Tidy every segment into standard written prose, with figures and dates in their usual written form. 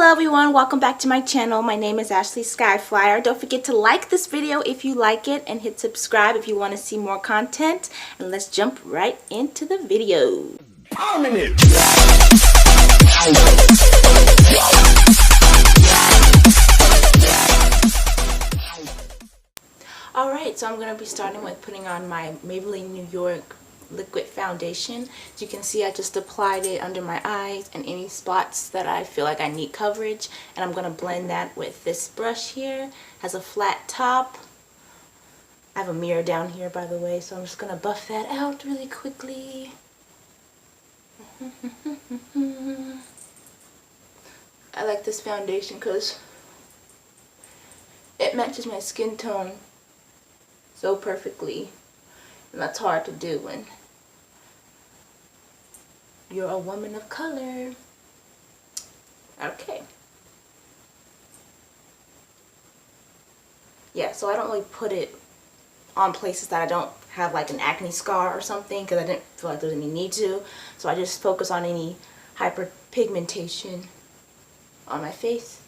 Hello everyone, welcome back to my channel. My name is AshleySkyflier. Don't forget to like this video if you like it and hit subscribe if you want to see more content. And let's jump right into the video. Alright, so I'm going to be starting with putting on my Maybelline New York liquid foundation. As you can see, I just applied it under my eyes and any spots that I feel like I need coverage, and I'm going to blend that with this brush here. It has a flat top. I have a mirror down here, by the way, so I'm just going to buff that out really quickly. I like this foundation because it matches my skin tone so perfectly, and that's hard to do when you're a woman of color. Okay. Yeah, so I don't really put it on places that I don't have like an acne scar or something, because I didn't feel like there's any need to. So I just focus on any hyperpigmentation on my face.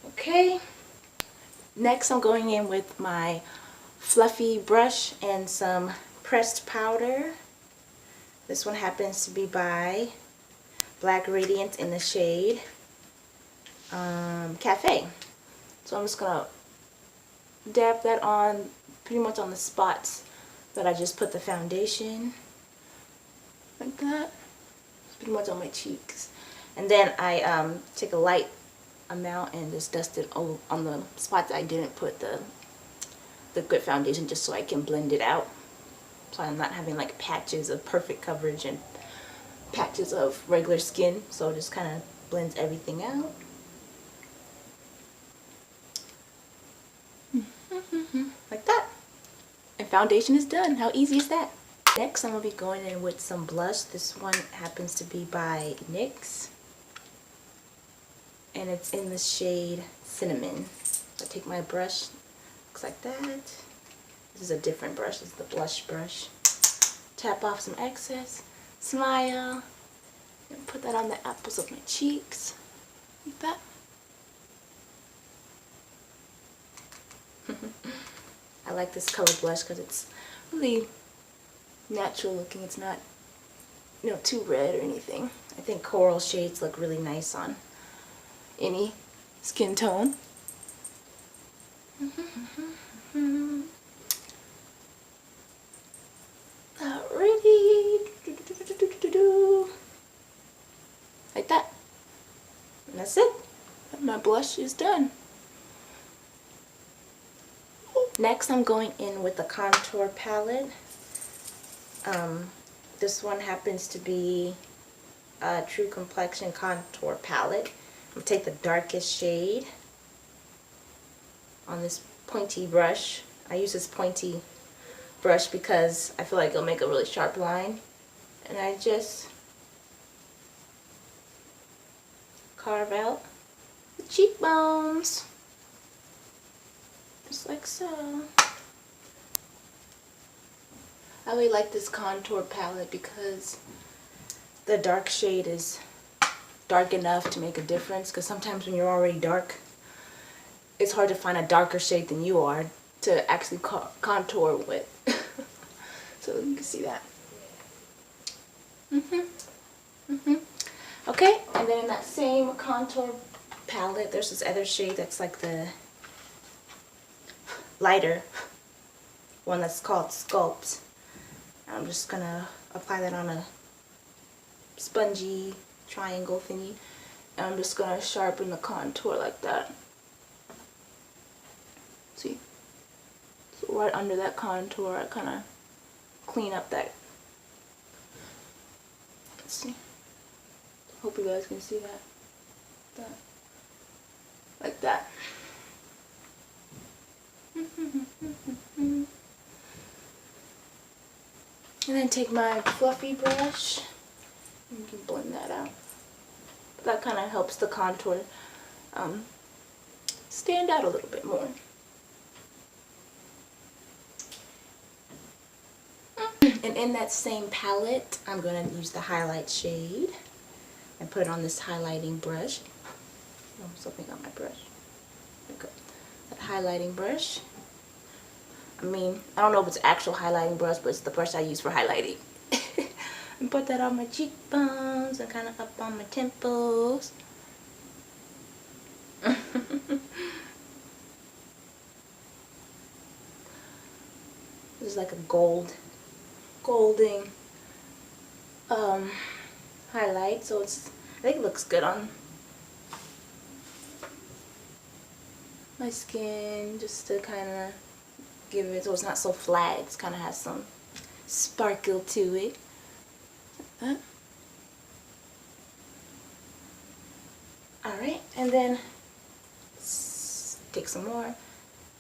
Okay. Next I'm going in with my fluffy brush and some pressed powder. This one happens to be by Black Radiance in the shade Cafe. So I'm just gonna dab that on pretty much on the spots that I just put the foundation, like that. It's pretty much on my cheeks, and then I take a light amount and just dust it on the spots I didn't put the good foundation, just so I can blend it out, so I'm not having like patches of perfect coverage and patches of regular skin. So it just kind of blends everything out. Like that. And foundation is done. How easy is that? Next I'm going to be going in with some blush. This one happens to be by NYX, and it's in the shade Cinnamon. So I take my brush, looks like that. This is a different brush. This is the blush brush. Tap off some excess, smile, and put that on the apples of my cheeks, like that. I like this color blush because it's really natural looking. It's not, you know, too red or anything. I think coral shades look really nice on any skin tone. Alrighty, like that, and that's it. My blush is done. Next I'm going in with the contour palette. This one happens to be a True Complexion contour palette. I'm going to take the darkest shade on this pointy brush. I use this pointy brush because I feel like it'll make a really sharp line, and I just carve out the cheekbones, just like so. I really like this contour palette because the dark shade is dark enough to make a difference, because sometimes when you're already dark, it's hard to find a darker shade than you are to actually contour with. So you can see that. Okay, and then in that same contour palette, there's this other shade that's like the lighter one that's called Sculpt. I'm just gonna apply that on a spongy triangle thingy, and I'm just gonna sharpen the contour like that. See? So right under that contour, I kind of clean up that. Let's see. Hope you guys can see that. Like that. And then take my fluffy brush and you can blend that out. But that kind of helps the contour stand out a little bit more. And in that same palette, I'm going to use the highlight shade and put it on this highlighting brush. soaking up my brush. There we go. That highlighting brush. I mean, I don't know if it's an actual highlighting brush, but it's the brush I use for highlighting. And put that on my cheekbones and kind of up on my temples. This is like a golden highlight, so I think it looks good on my skin, just to kind of give it, so it's not so flat. It kind of has some sparkle to it. Like that. Alright, and then take some more.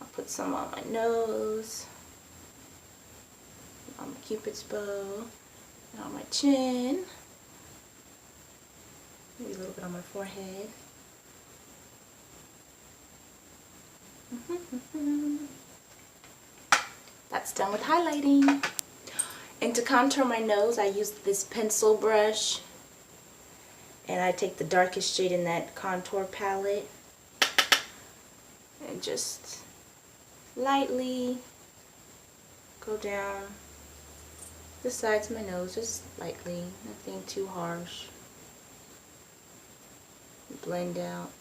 I'll put some on my nose, on my cupid's bow, and on my chin, maybe a little bit on my forehead. That's done with highlighting. And to contour my nose, I use this pencil brush, and I take the darkest shade in that contour palette and just lightly go down the sides of my nose, just lightly, nothing too harsh. Blend out.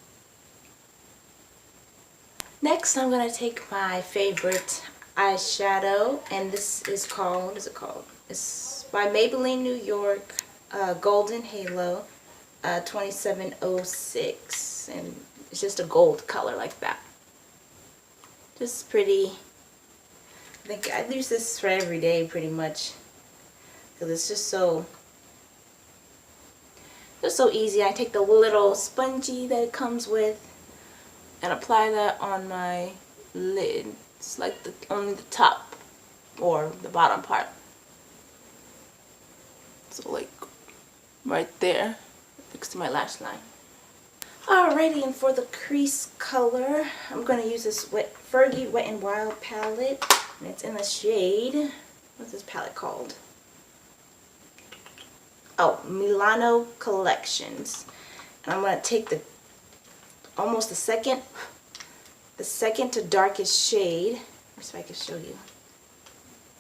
Next, I'm going to take my favorite eyeshadow, and this is called, what is it called? It's by Maybelline New York, Golden Halo 2706, and it's just a gold color like that. Just pretty. I think I use this for every day pretty much, because it's just so easy. I take the little spongy that it comes with and apply that on my lid. It's like only the top or the bottom part. So like right there next to my lash line. Alrighty, and for the crease color, I'm going to use this Fergie Wet n Wild palette, and it's in the shade, what's this palette called? Oh, Milano Collections. And I'm going to take almost the second to darkest shade. Let's see if I can show you.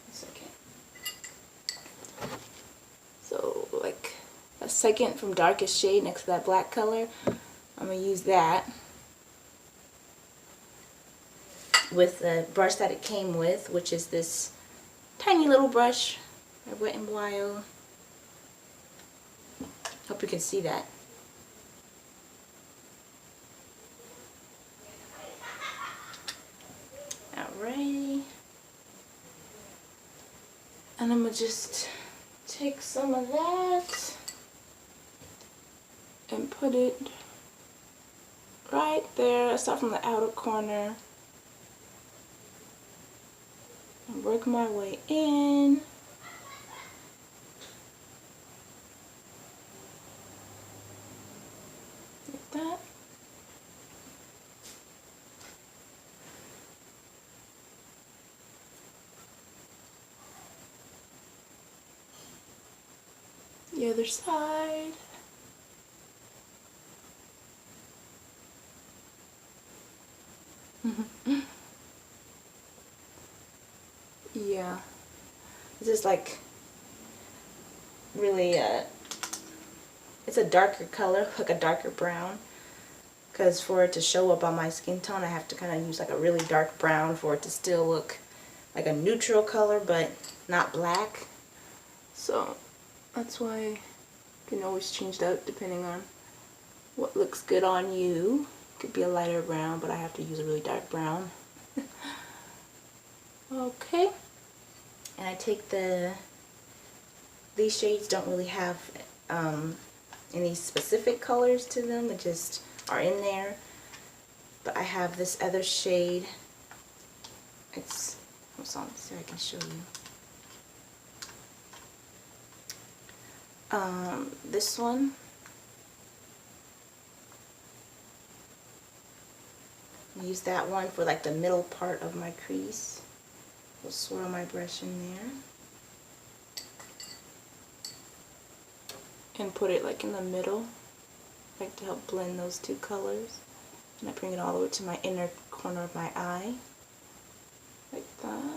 A second. So like a second from darkest shade next to that black color. I'm going to use that with the brush that it came with, which is this tiny little brush by Wet n Wild. Hope you can see that. Alrighty. And I'm going to just take some of that and put it right there. I start from the outer corner and work my way in. Like that. The other side. Yeah, this is like really it's a darker color, like a darker brown, because for it to show up on my skin tone I have to kind of use like a really dark brown for it to still look like a neutral color but not black. So that's why you can always change that depending on what looks good on you. It could be a lighter brown, but I have to use a really dark brown. Okay, and I take these shades don't really have any specific colors to them, they just are in there, but I have this other shade, it's, hold on, see if I can show you, this one, I use that one for like the middle part of my crease. I'll swirl my brush in there and put it like in the middle, like to help blend those two colors. And I bring it all the way to my inner corner of my eye, like that.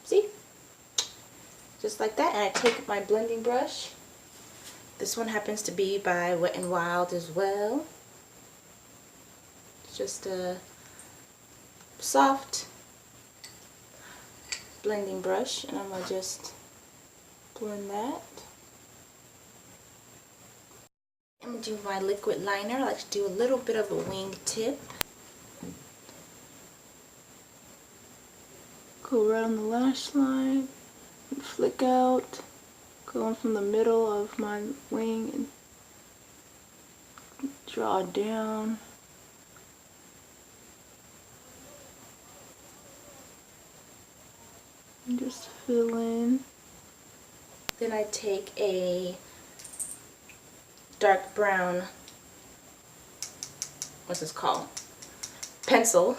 See? Just like that. And I take my blending brush. This one happens to be by Wet n Wild as well. It's just a soft blending brush, and I'm going to just blend that. I'm going to do my liquid liner. I like to do a little bit of a wing tip. Go right on the lash line and flick out, going from the middle of my wing and draw down. And just fill in. Then I take a dark brown, what's this called? Pencil.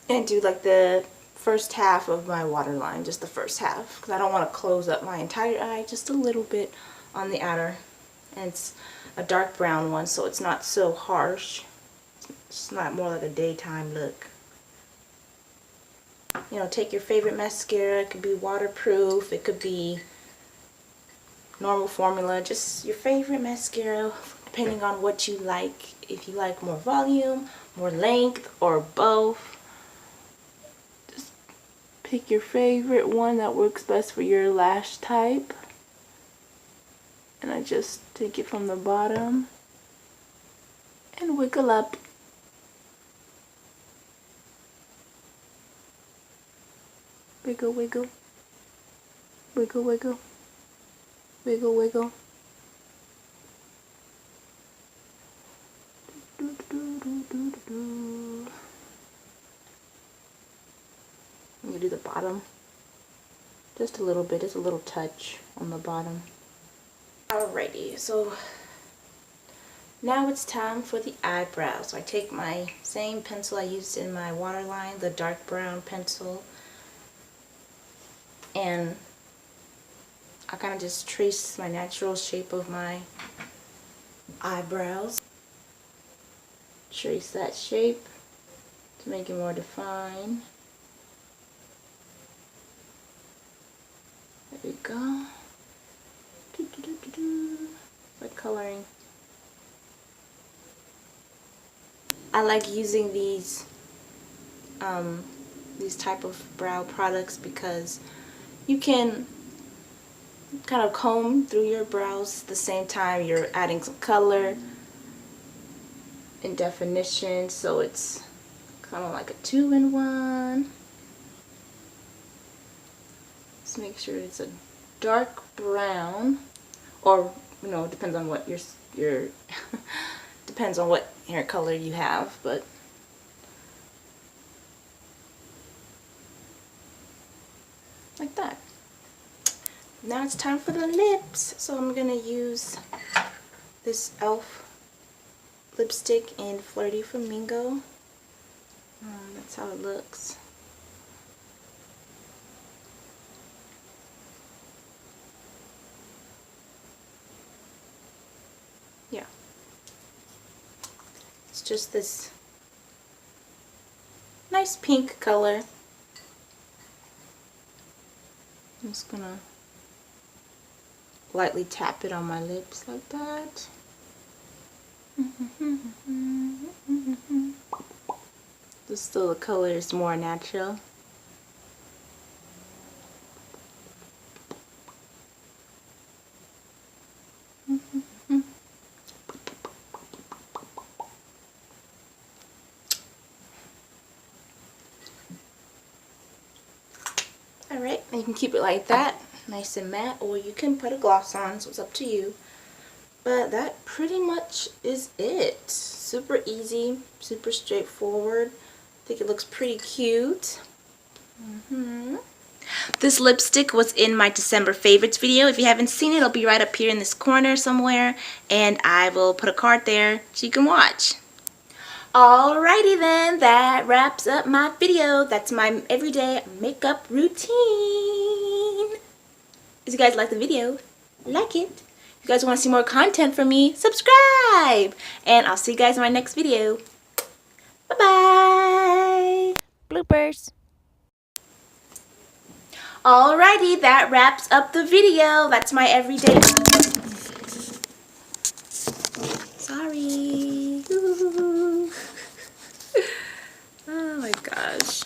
And do like the first half of my waterline, just the first half, because I don't want to close up my entire eye, just a little bit on the outer. And it's a dark brown one, so it's not so harsh. It's not more like a daytime look. You know, take your favorite mascara. It could be waterproof, it could be normal formula, just your favorite mascara, depending on what you like. If you like more volume, more length, or both, just pick your favorite one that works best for your lash type. And I just take it from the bottom and wiggle up. Wiggle, wiggle, wiggle, wiggle, wiggle, wiggle. I'm gonna do the bottom, just a little bit, just a little touch on the bottom. Alrighty, so now it's time for the eyebrows. So I take my same pencil I used in my waterline, the dark brown pencil, and I kind of just trace my natural shape of my eyebrows. Trace that shape to make it more defined. There we go. Like coloring. I like using these type of brow products because you can kind of comb through your brows at the same time you're adding some color and definition, so it's kind of like a 2-in-1. Just make sure it's a dark brown, or you know, depends on what your depends on what hair color you have, but like that. Now it's time for the lips. So I'm gonna use this e.l.f. lipstick in Flirty Flamingo. That's how it looks. Yeah. It's just this nice pink color. I'm just gonna lightly tap it on my lips like that. Just so the color is more natural. Alright, and you can keep it like that, nice and matte, or you can put a gloss on, so it's up to you. But that pretty much is it. Super easy, super straightforward. I think it looks pretty cute. This lipstick was in my December favorites video. If you haven't seen it, it'll be right up here in this corner somewhere, and I will put a card there so you can watch. Alrighty then, that wraps up my video. That's my everyday makeup routine. If you guys like the video, like it. If you guys want to see more content from me, subscribe. And I'll see you guys in my next video. Bye-bye. Bloopers. Alrighty, that wraps up the video. That's my everyday. Sorry. Oh my gosh.